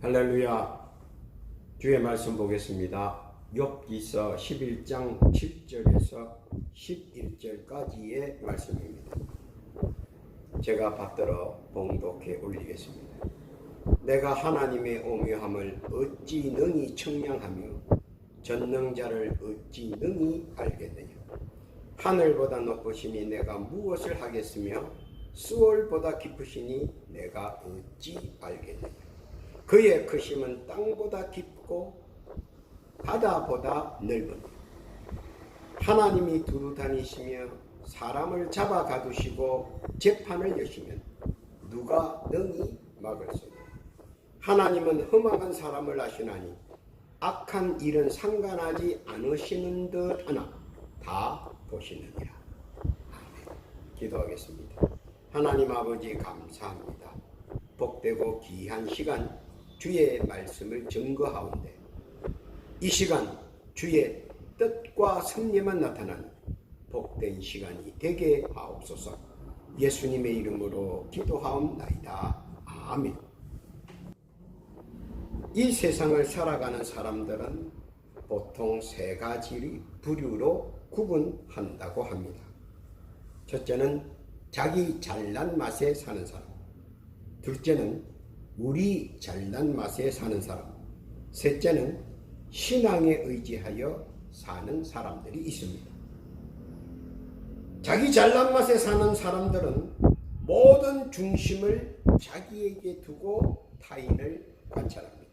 할렐루야. 주의 말씀 보겠습니다. 욥기서 11장 7절에서 11절까지의 말씀입니다. 제가 받들어 봉독해 올리겠습니다. 내가 하나님의 오묘함을 어찌 능히 청량하며 전능자를 어찌 능히 알겠느냐. 하늘보다 높으시니 내가 무엇을 하겠으며 수월보다 깊으시니 내가 어찌 알겠느냐. 그의 크심은 땅보다 깊고 바다보다 넓으니 하나님이 두루 다니시며 사람을 잡아 가두시고 재판을 여시면 누가 능히 막을소냐. 하나님은 흠악한 사람을 아시나니 악한 일은 상관하지 않으시는 듯 하나 다 보시느니라. 아멘. 기도하겠습니다. 하나님 아버지 감사합니다. 복되고 귀한 시간 주의 말씀을 증거하온대 이 시간 주의 뜻과 섭리만 나타나는 복된 시간이 되게 하옵소서. 예수님의 이름으로 기도하옵나이다. 아멘. 이 세상을 살아가는 사람들은 보통 세 가지 부류로 구분한다고 합니다. 첫째는 자기 잘난 맛에 사는 사람, 둘째는 우리 잘난 맛에 사는 사람, 셋째는 신앙에 의지하여 사는 사람들이 있습니다. 자기 잘난 맛에 사는 사람들은 모든 중심을 자기에게 두고 타인을 관찰합니다.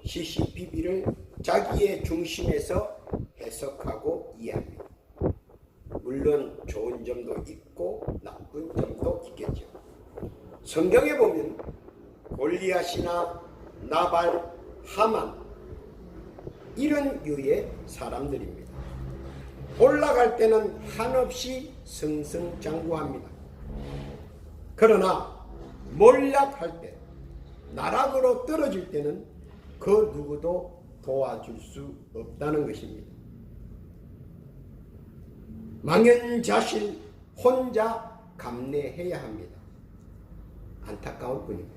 시시비비를 자기의 중심에서 해석하고 이해합니다. 물론 좋은 점도 있고 나쁜 점도 있겠죠. 성경에 보면 골리앗이나 나발, 하만 이런 유의 사람들입니다. 올라갈 때는 한없이 승승장구합니다. 그러나 몰락할 때, 나락으로 떨어질 때는 그 누구도 도와줄 수 없다는 것입니다. 망연자실 혼자 감내해야 합니다. 안타까울 뿐입니다.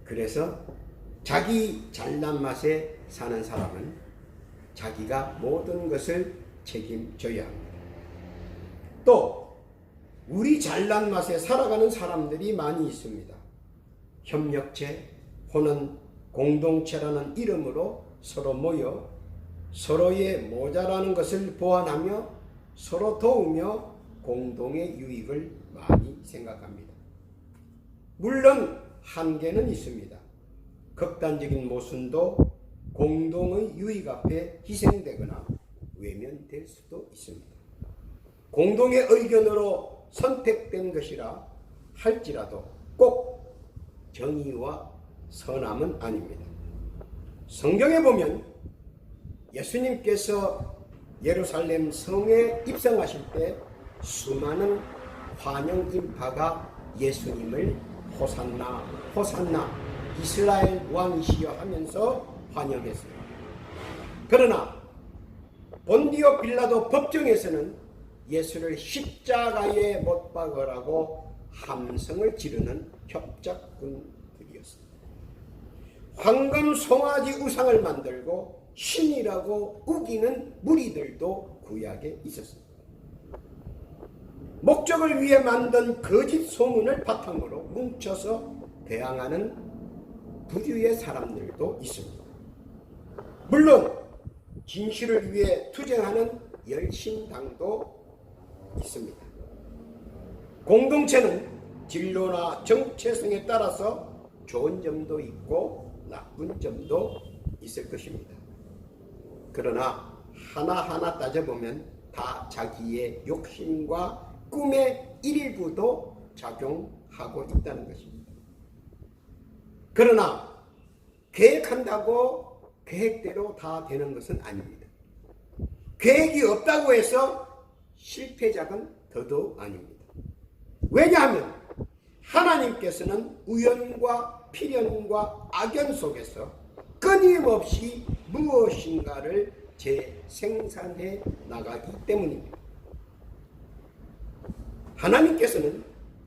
그래서 자기 잘난 맛에 사는 사람은 자기가 모든 것을 책임져야 합니다. 또 우리 잘난 맛에 살아가는 사람들이 많이 있습니다. 협력체 혹은 공동체라는 이름으로 서로 모여 서로의 모자라는 것을 보완하며 서로 도우며 공동의 유익을 많이 생각합니다. 물론 한계는 있습니다. 극단적인 모순도 공동의 유익 앞에 희생되거나 외면될 수도 있습니다. 공동의 의견으로 선택된 것이라 할지라도 꼭 정의와 선함은 아닙니다. 성경에 보면 예수님께서 예루살렘 성에 입성하실 때 수많은 환영 인파가 예수님을 호산나 호산나 이스라엘 왕이시여 하면서 환영했어요. 그러나 본디오 빌라도 법정에서는 예수를 십자가에 못 박으라고 함성을 지르는 협작꾼들이었습니다. 황금 송아지 우상을 만들고 신이라고 우기는 무리들도 구약에 있었습니다. 목적을 위해 만든 거짓 소문을 바탕으로 뭉쳐서 대항하는 부류의 사람들도 있습니다. 물론 진실을 위해 투쟁하는 열심당도 있습니다. 공동체는 진로나 정체성에 따라서 좋은 점도 있고 나쁜 점도 있을 것입니다. 그러나 하나하나 따져보면 다 자기의 욕심과 꿈의 일부도 작용하고 있다는 것입니다. 그러나 계획한다고 계획대로 다 되는 것은 아닙니다. 계획이 없다고 해서 실패작은 더더욱 아닙니다. 왜냐하면 하나님께서는 우연과 필연과 악연 속에서 끊임없이 무엇인가를 재생산해 나가기 때문입니다. 하나님께서는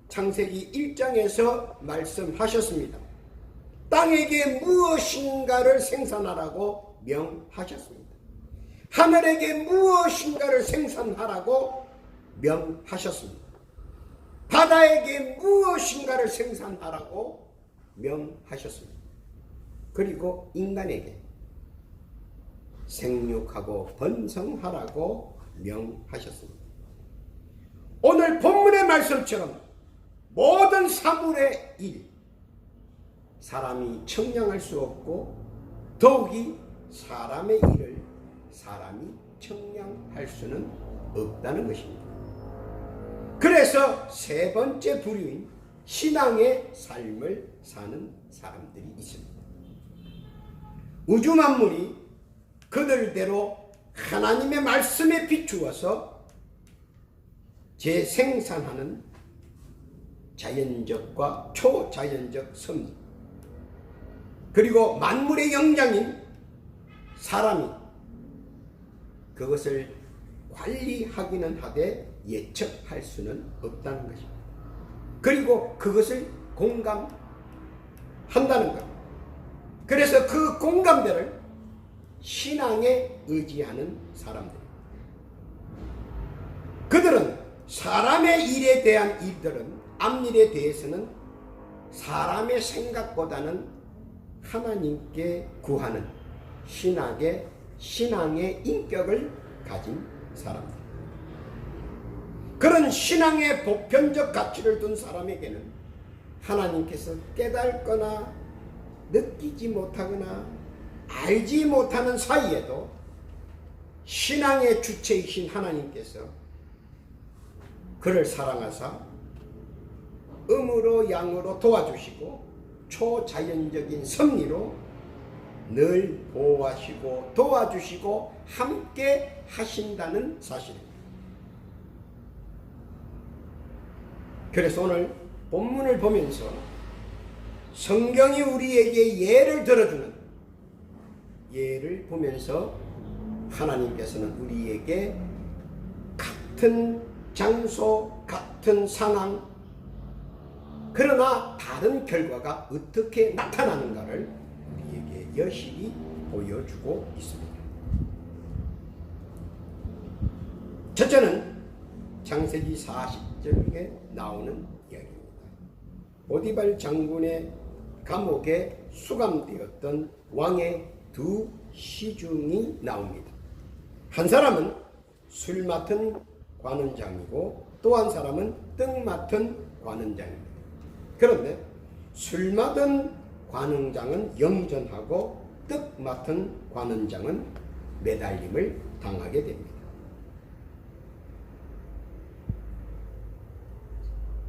창세기 1장에서 말씀하셨습니다. 땅에게 무엇인가를 생산하라고 명하셨습니다. 하늘에게 무엇인가를 생산하라고 명하셨습니다. 바다에게 무엇인가를 생산하라고 명하셨습니다. 그리고 인간에게 생육하고 번성하라고 명하셨습니다. 오늘 본문의 말씀처럼 모든 사물의 일, 사람이 청량할 수 없고 더욱이 사람의 일을 사람이 청량할 수는 없다는 것입니다. 그래서 세 번째 부류인 신앙의 삶을 사는 사람들이 있습니다. 우주 만물이 그들대로 하나님의 말씀에 비추어서 재생산하는 자연적과 초자연적 섭리, 그리고 만물의 영장인 사람이 그것을 관리하기는 하되 예측할 수는 없다는 것입니다. 그리고 그것을 공감한다는 것. 그래서 그 공감대를 신앙에 의지하는 사람들, 그들은 사람의 일에 대한 일들은 앞일에 대해서는 사람의 생각보다는 하나님께 구하는 신앙의 인격을 가진 사람들. 그런 신앙의 보편적 가치를 둔 사람에게는 하나님께서 깨닫거나 느끼지 못하거나 알지 못하는 사이에도 신앙의 주체이신 하나님께서 그를 사랑하사 음으로 양으로 도와주시고 초자연적인 섭리로 늘 보호하시고 도와주시고 함께 하신다는 사실입니다. 그래서 오늘 본문을 보면서 성경이 우리에게 예를 들어주는 예를 보면서 하나님께서는 우리에게 같은 장소, 같은 상황, 그러나 다른 결과가 어떻게 나타나는가를 우리에게 여실히 보여주고 있습니다. 첫째는 창세기 40절에 나오는 이야기입니다. 보디발 장군의 감옥에 수감되었던 왕의 두 시중이 나옵니다. 한 사람은 술 맡은 관원장이고 또 한 사람은 떡 맡은 관원장입니다. 그런데 술 맡은 관원장은 영전하고 떡 맡은 관원장은 매달림을 당하게 됩니다.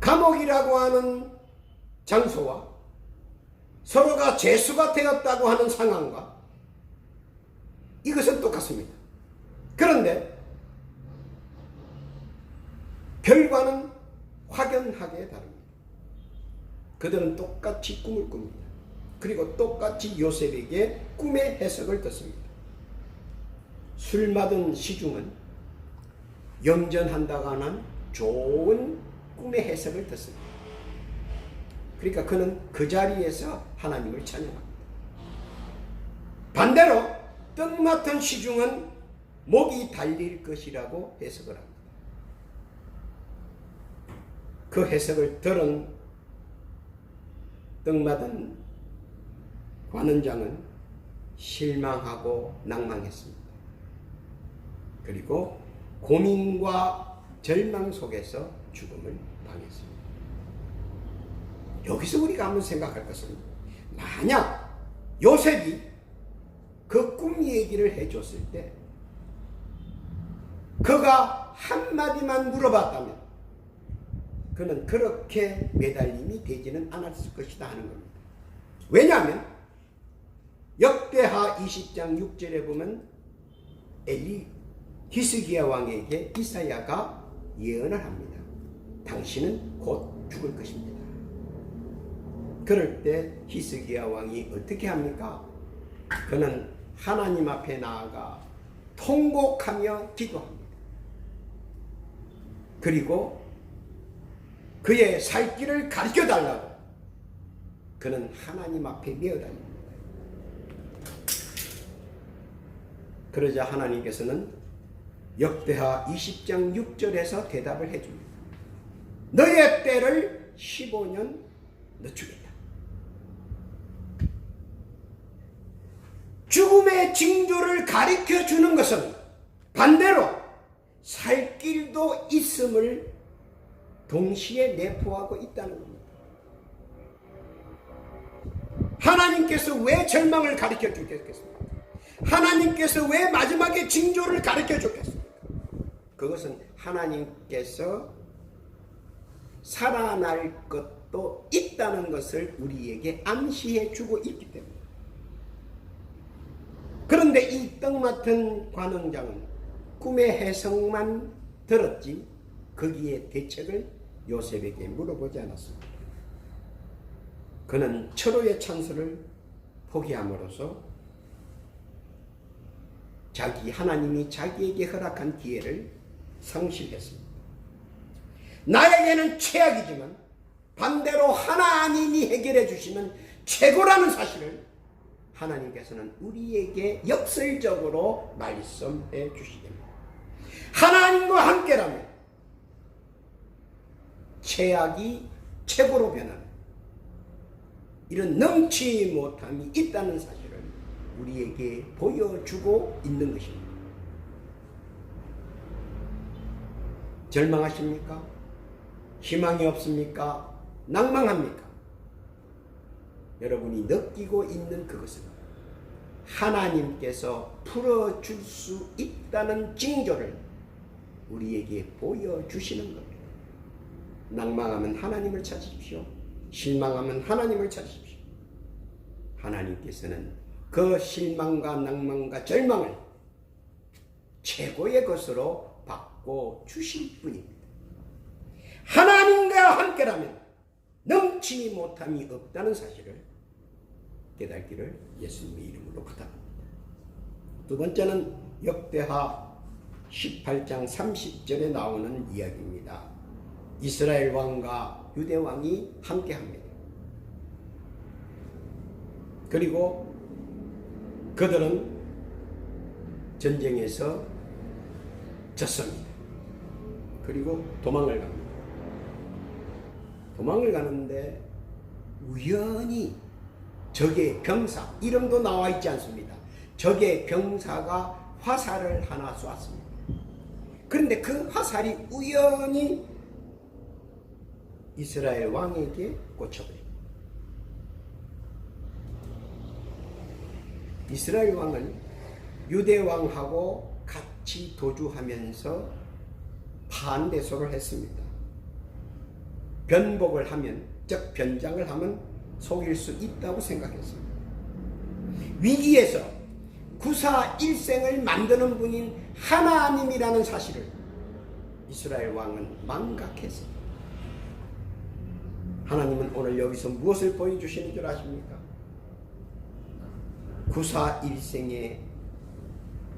감옥이라고 하는 장소와 서로가 죄수가 되었다고 하는 상황과 이것은 똑같습니다. 그런데 결과는 확연하게 다릅니다. 그들은 똑같이 꿈을 꿉니다. 그리고 똑같이 요셉에게 꿈의 해석을 듣습니다. 술 맡은 시중은 염전한다고 하는 좋은 꿈의 해석을 듣습니다. 그러니까 그는 그 자리에서 하나님을 찬양합니다. 반대로 떡 맡은 시중은 목이 달릴 것이라고 해석을 합니다. 그 해석을 들은 떡 맡은 관원장은 실망하고 낭망했습니다. 그리고 고민과 절망 속에서 죽음을 당했습니다. 여기서 우리가 한번 생각할 것은, 만약 요셉이 그 꿈 얘기를 해줬을 때 그가 한마디만 물어봤다면 그는 그렇게 매달림이 되지는 않았을 것이다 하는 겁니다. 왜냐하면 역대하 20장 6절에 보면 히스기야 왕에게 이사야가 예언을 합니다. 당신은 곧 죽을 것입니다. 그럴 때 히스기야 왕이 어떻게 합니까? 그는 하나님 앞에 나아가 통곡하며 기도합니다. 그리고 그의 살 길을 가르쳐 달라고 그는 하나님 앞에 메어다닙니다. 그러자 하나님께서는 역대하 20장 6절에서 대답을 해줍니다. 너의 때를 15년 늦추겠다. 죽음의 징조를 가르쳐 주는 것은 반대로 살 길도 있음을 동시에 내포하고 있다는 겁니다. 하나님께서 왜 절망을 가르쳐 주겠습니까? 하나님께서 왜 마지막에 징조를 가르쳐 주겠습니까? 그것은 하나님께서 살아날 것도 있다는 것을 우리에게 암시해 주고 있기 때문에. 그런데 이 떡 맡은 관원장은 꿈의 해석만 들었지 거기에 대책을 요셉에게 물어보지 않았습니다. 그는 철호의 찬스를 포기함으로써 하나님이 자기에게 허락한 기회를 상실했습니다. 나에게는 최악이지만 반대로 하나님이 해결해 주시면 최고라는 사실을 하나님께서는 우리에게 역설적으로 말씀해 주시게 됩니다. 하나님과 함께라면 최악이 최고로 변하는 이런 넘치지 못함이 있다는 사실을 우리에게 보여주고 있는 것입니다. 절망하십니까? 희망이 없습니까? 낭망합니까? 여러분이 느끼고 있는 그것은 하나님께서 풀어줄 수 있다는 징조를 우리에게 보여주시는 겁니다. 낭망하면 하나님을 찾으십시오. 실망하면 하나님을 찾으십시오. 하나님께서는 그 실망과 낭망과 절망을 최고의 것으로 바꿔 주실 분입니다. 하나님과 함께라면 넘치지 못함이 없다는 사실을 깨닫기를 예수님의 이름으로 부탁합니다. 두 번째는 역대하 18장 30절에 나오는 이야기입니다. 이스라엘 왕과 유대 왕이 함께합니다. 그리고 그들은 전쟁에서 졌습니다. 그리고 도망을 갑니다. 도망을 가는데 우연히 적의 병사, 이름도 나와 있지 않습니다. 적의 병사가 화살을 하나 쐈습니다. 그런데 그 화살이 우연히 이스라엘 왕에게 꽂혀버립니다. 이스라엘 왕은 유대 왕하고 같이 도주하면서 반대소를 했습니다. 변복을 하면, 즉 변장을 하면 속일 수 있다고 생각했습니다. 위기에서 구사일생을 만드는 분인 하나님이라는 사실을 이스라엘 왕은 망각했습니다. 하나님은 오늘 여기서 무엇을 보여주시는 줄 아십니까? 구사일생의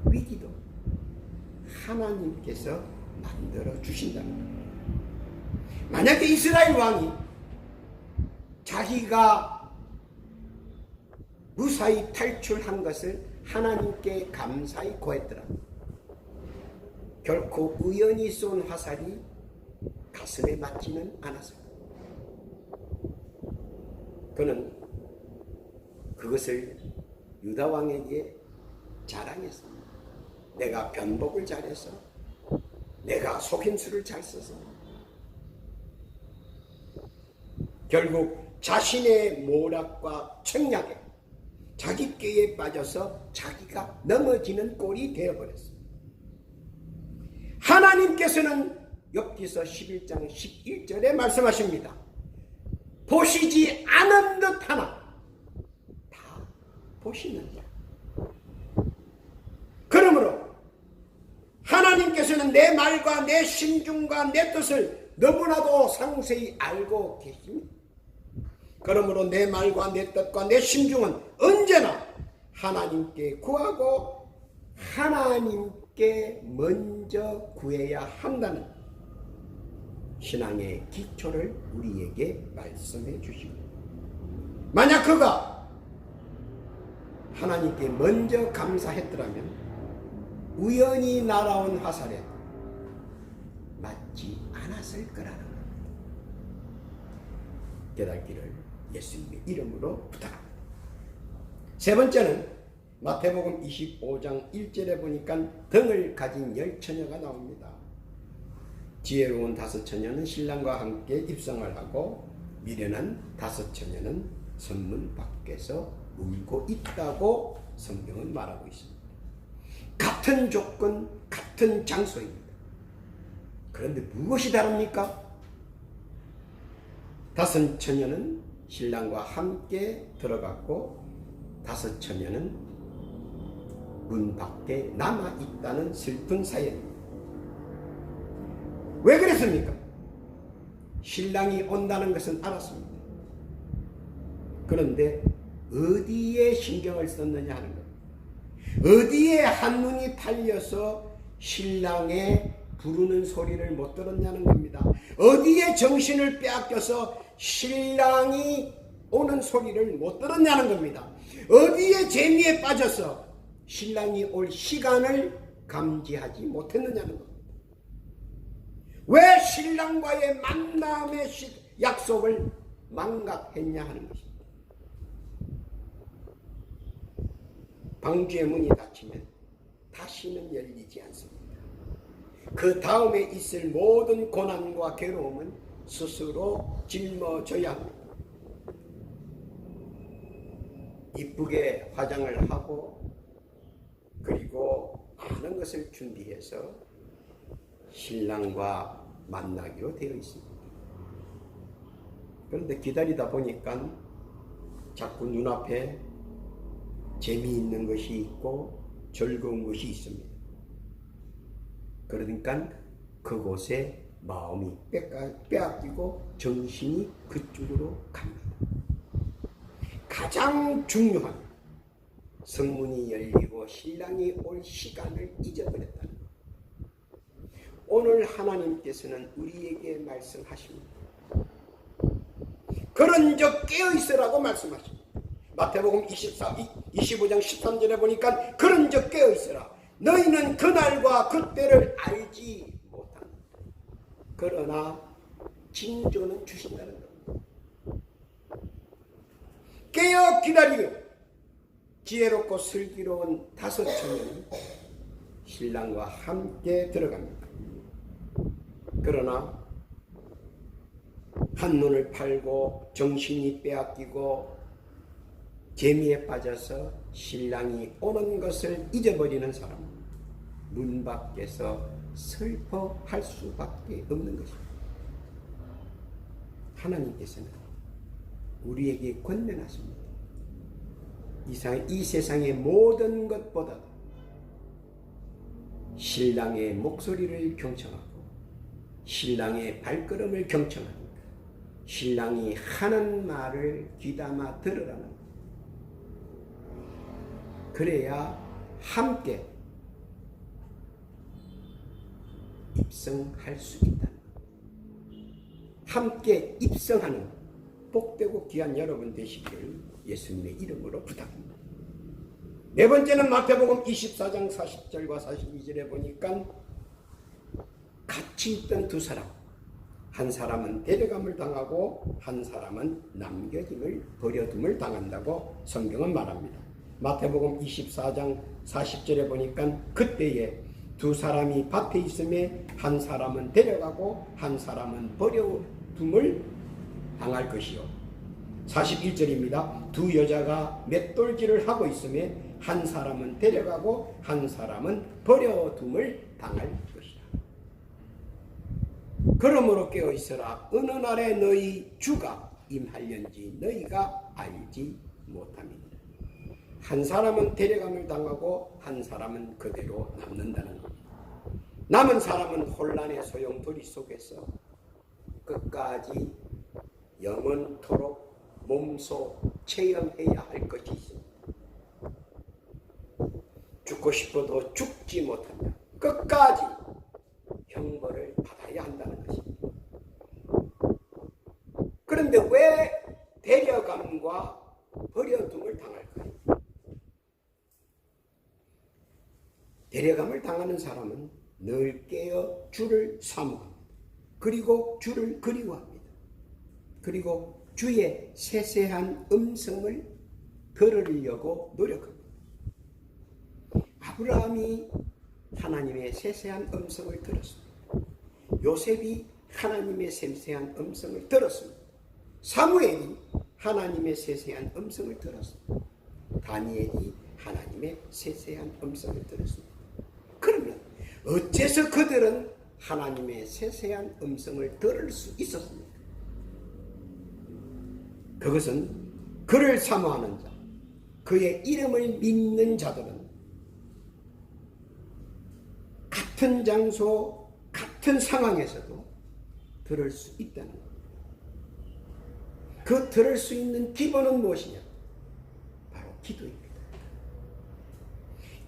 위기도 하나님께서 만들어 주신다는 겁니다. 만약에 이스라엘 왕이 자기가 무사히 탈출한 것을 하나님께 감사히 고했더라도 결코 우연히 쏜 화살이 가슴에 맞지는 않았습니다. 그는 그것을 유다 왕에게 자랑했습니다. 내가 변복을 잘해서, 내가 속임수를 잘 써서. 결국 자신의 모략과 책략에, 자기 꾀에 빠져서 자기가 넘어지는 꼴이 되어버렸습니다. 하나님께서는 욥기서 11장 11절에 말씀하십니다. 보시지 않은 듯 하나 다 보시는 자. 그러므로 하나님께서는 내 말과 내 심중과 내 뜻을 너무나도 상세히 알고 계십니다. 그러므로 내 말과 내 뜻과 내 심중은 언제나 하나님께 구하고 하나님께 먼저 구해야 한다는 신앙의 기초를 우리에게 말씀해 주시고, 만약 그가 하나님께 먼저 감사했더라면 우연히 날아온 화살에 맞지 않았을 거라는 것, 깨닫기를 예수님의 이름으로 부탁합니다. 세 번째는 마태복음 25장 1절에 보니까 등을 가진 10처녀가 나옵니다. 지혜로운 5처녀는 신랑과 함께 입성을 하고 미련한 5처녀는 성문 밖에서 울고 있다고 성경은 말하고 있습니다. 같은 조건, 같은 장소입니다. 그런데 무엇이 다릅니까? 5처녀는 신랑과 함께 들어갔고 5처녀는 문 밖에 남아있다는 슬픈 사연입니다. 왜 그랬습니까? 신랑이 온다는 것은 알았습니다. 그런데 어디에 신경을 썼느냐 하는 겁니다. 어디에 한눈이 팔려서 신랑의 부르는 소리를 못 들었냐는 겁니다. 어디에 정신을 빼앗겨서 신랑이 오는 소리를 못 들었냐는 겁니다. 어디에 재미에 빠져서 신랑이 올 시간을 감지하지 못했느냐는 겁니다. 왜 신랑과의 만남의 약속을 망각했냐 하는 것입니다. 방주의 문이 닫히면 다시는 열리지 않습니다. 그 다음에 있을 모든 고난과 괴로움은 스스로 짊어져야 합니다. 이쁘게 화장을 하고 그리고 많은 것을 준비해서 신랑과 만나기로 되어 있습니다. 그런데 기다리다 보니까 자꾸 눈앞에 재미있는 것이 있고 즐거운 것이 있습니다. 그러니까 그곳에 마음이 빼앗기고 정신이 그쪽으로 갑니다. 가장 중요한 성문이 열리고 신랑이 올 시간을 잊어버렸다는 것. 오늘 하나님께서는 우리에게 말씀하십니다. 그런즉 깨어있으라고 말씀하십니다. 마태복음 25장 13절에 보니까 그런즉 깨어있으라. 너희는 그날과 그때를 알지 못한다. 그러나 징조는 주신다는 겁니다. 깨어 기다리고 지혜롭고 슬기로운 5처녀는 신랑과 함께 들어갑니다. 그러나 한눈을 팔고 정신이 빼앗기고 재미에 빠져서 신랑이 오는 것을 잊어버리는 사람은 문 밖에서 슬퍼할 수밖에 없는 것입니다. 하나님께서는 우리에게 권면하십니다. 이 세상의 모든 것보다 신랑의 목소리를 경청하고 신랑의 발걸음을 경청하고 신랑이 하는 말을 귀담아 들으라는 것. 그래야 함께 입성할 수 있다는 것. 함께 입성하는 복되고 귀한 여러분 되시기를 예수님의 이름으로 부탁합니다. 네 번째는 마태복음 24장 40절과 42절에 보니까 같이 있던 두 사람, 한 사람은 데려감을 당하고 한 사람은 남겨짐을 버려둠을 당한다고 성경은 말합니다. 마태복음 24장 40절에 보니까 그때에 두 사람이 밭에 있음에 한 사람은 데려가고 한 사람은 버려둠을 당할 것이요. 41절입니다. 두 여자가 맷돌질을 하고 있음에 한 사람은 데려가고 한 사람은 버려둠을 당할 것이다. 그러므로 깨어있으라. 어느 날에 너희 주가 임할련지 너희가 알지 못함이니라. 한 사람은 데려감을 당하고 한 사람은 그대로 남는다는 겁니다. 남은 사람은 혼란의 소용돌이 속에서 끝까지 영원토록 몸소 체험해야 할 것이 있습니다. 죽고 싶어도 죽지 못한다. 끝까지 형벌을 받아야 한다는 것입니다. 그런데 왜 데려감과 버려둠을 당할까요? 데려감을 당하는 사람은 늘 깨어 주를 사모합니다. 그리고 주를 그리워합니다. 그리고 주의 세세한 음성을 들으려고 노력합니다. 아브라함이 하나님의 세세한 음성을 들었습니다. 요셉이 하나님의 세세한 음성을 들었습니다. 사무엘이 하나님의 세세한 음성을 들었습니다. 다니엘이 하나님의 세세한 음성을 들었습니다. 그러면 어째서 그들은 하나님의 세세한 음성을 들을 수 있었습니까? 그것은 그를 사모하는 자, 그의 이름을 믿는 자들은 같은 장소, 같은 상황에서도 들을 수 있다는 것. 그 들을 수 있는 기본은 무엇이냐? 바로 기도입니다.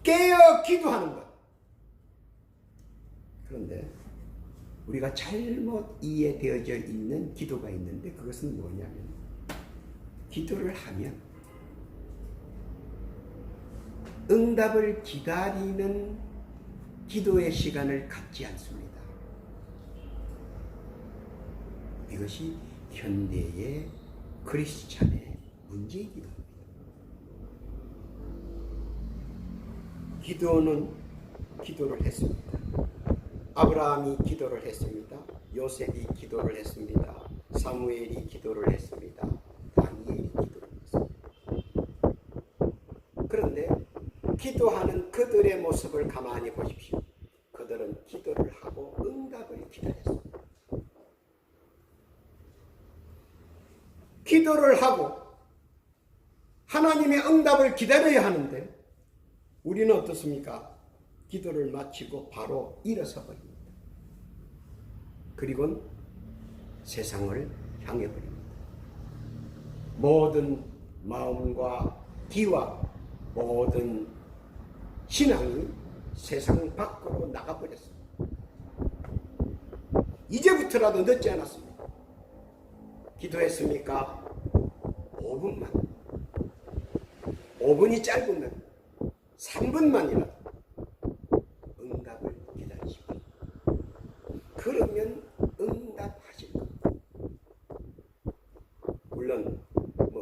깨어 기도하는 것. 그런데 우리가 잘못 이해되어져 있는 기도가 있는데 그것은 뭐냐면 기도를 하면 응답을 기다리는 기도의 시간을 갖지 않습니다. 이것이 현대의 크리스찬의 문제이기도 합니다. 기도는 기도를 했습니다. 아브라함이 기도를 했습니다. 요셉이 기도를 했습니다. 사무엘이 기도를 했습니다. 다니엘이 기도를 했습니다. 그런데 기도하는 그들의 모습을 가만히 보십시오. 그들은 기도를 하고 응답을 기다렸습니다. 기도를 하고 하나님의 응답을 기다려야 하는데 우리는 어떻습니까? 기도를 마치고 바로 일어서 버립니다. 그리고 세상을 향해 버립니다. 모든 마음과 기와 모든 신앙이 세상 밖으로 나가버렸습니다. 이제부터라도 늦지 않았습니다. 기도했습니까? 5분만. 5분이 짧으면 3분만이라도 응답을 기다리십시오. 그러면 응답하실 겁니다. 물론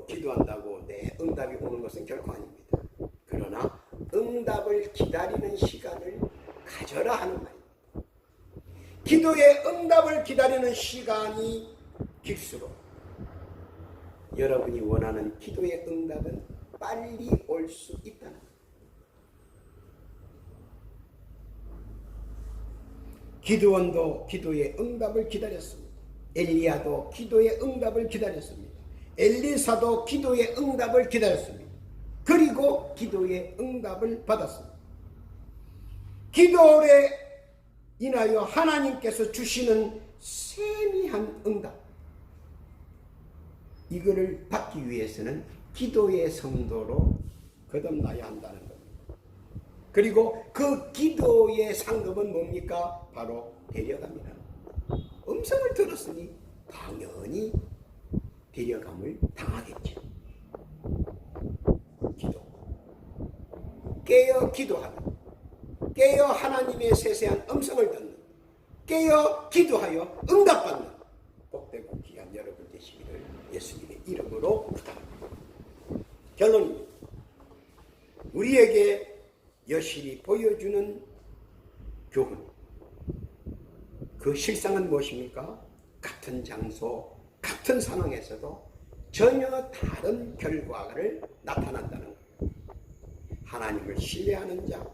기도한다고 내 응답이 오는 것은 결코 아닙니다. 그러나 응답을 기다리는 시간을 가져라 하는 말입니다. 기도의 응답을 기다리는 시간이 길수록 여러분이 원하는 기도의 응답은 빨리 올 수 있다는 것. 기드온도 기도의 응답을 기다렸습니다. 엘리야도 기도의 응답을 기다렸습니다. 엘리사도 기도의 응답을 기다렸습니다. 그리고 기도의 응답을 받았습니다. 기도에 인하여 하나님께서 주시는 세미한 응답, 이거를 받기 위해서는 기도의 성도로 거듭나야 한다는 겁니다. 그리고 그 기도의 상급은 뭡니까? 바로 데려갑니다. 음성을 들었으니 당연히 데려감을 당하겠죠. 기도. 깨어 기도하는, 깨어 하나님의 세세한 음성을 듣는, 깨어 기도하여 응답받는 복되고 귀한 여러분 되시기를 예수님의 이름으로 부탁합니다. 결론입니다. 우리에게 여실히 보여주는 교훈, 그 실상은 무엇입니까? 같은 장소, 같은 상황에서도 전혀 다른 결과를 나타난다는 것. 하나님을 신뢰하는 자,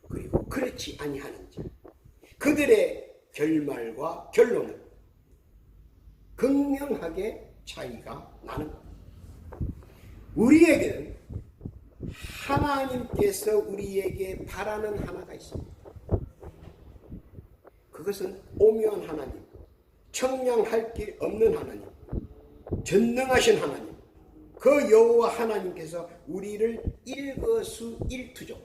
그리고 그렇지 아니하는 자, 그들의 결말과 결론은 극명하게 차이가 나는 것. 우리에게는 하나님께서 우리에게 바라는 하나가 있습니다. 그것은 오묘한 하나님, 청량할 길 없는 하나님, 전능하신 하나님, 그 여호와 하나님께서 우리를 일거수일투족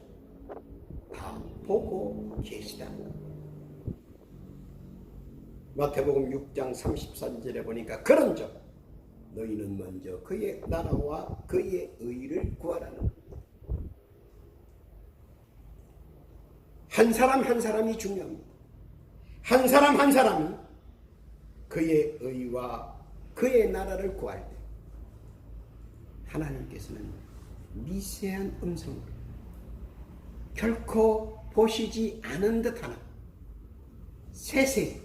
다 보고 계시다는 것. 마태복음 6장 34절에 보니까 그런즉 너희는 먼저 그의 나라와 그의 의를 구하라는 겁니다. 한 사람 한 사람이 중요합니다. 한 사람 한 사람이 그의 의와 그의 나라를 구할 때 하나님께서는 미세한 음성으로 결코 보시지 않은 듯하나 세세히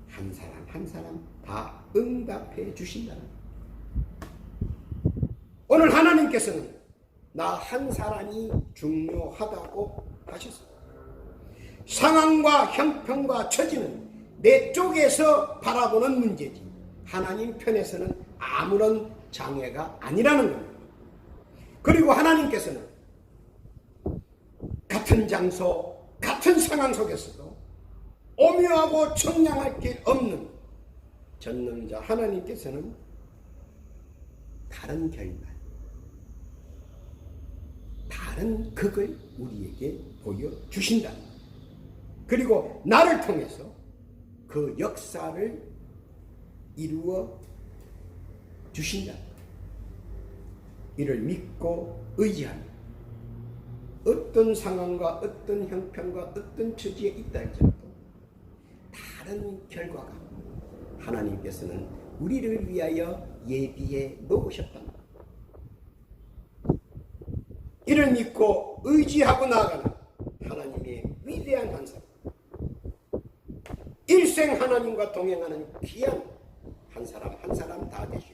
한 사람 한 사람 다 응답해 주신다는 것. 오늘 하나님께서는 나 한 사람이 중요하다고 하셨습니다. 상황과 형편과 처지는 내 쪽에서 바라보는 문제지 하나님 편에서는 아무런 장애가 아니라는 겁니다. 그리고 하나님께서는 같은 장소, 같은 상황 속에서도 오묘하고 청량할 게 없는 전능자 하나님께서는 다른 결말, 다른 극을 우리에게 보여주신다. 그리고 나를 통해서 그 역사를 이루어 주신다. 이를 믿고 의지하며 어떤 상황과 어떤 형편과 어떤 처지에 있다 할지라도 다른 결과가 하나님께서는 우리를 위하여 예비해 놓으셨다. 이를 믿고 의지하고 나아가는 하나님의 위대한 한 사람, 일생 하나님과 동행하는 귀한 한 사람 한 사람 다 되시오.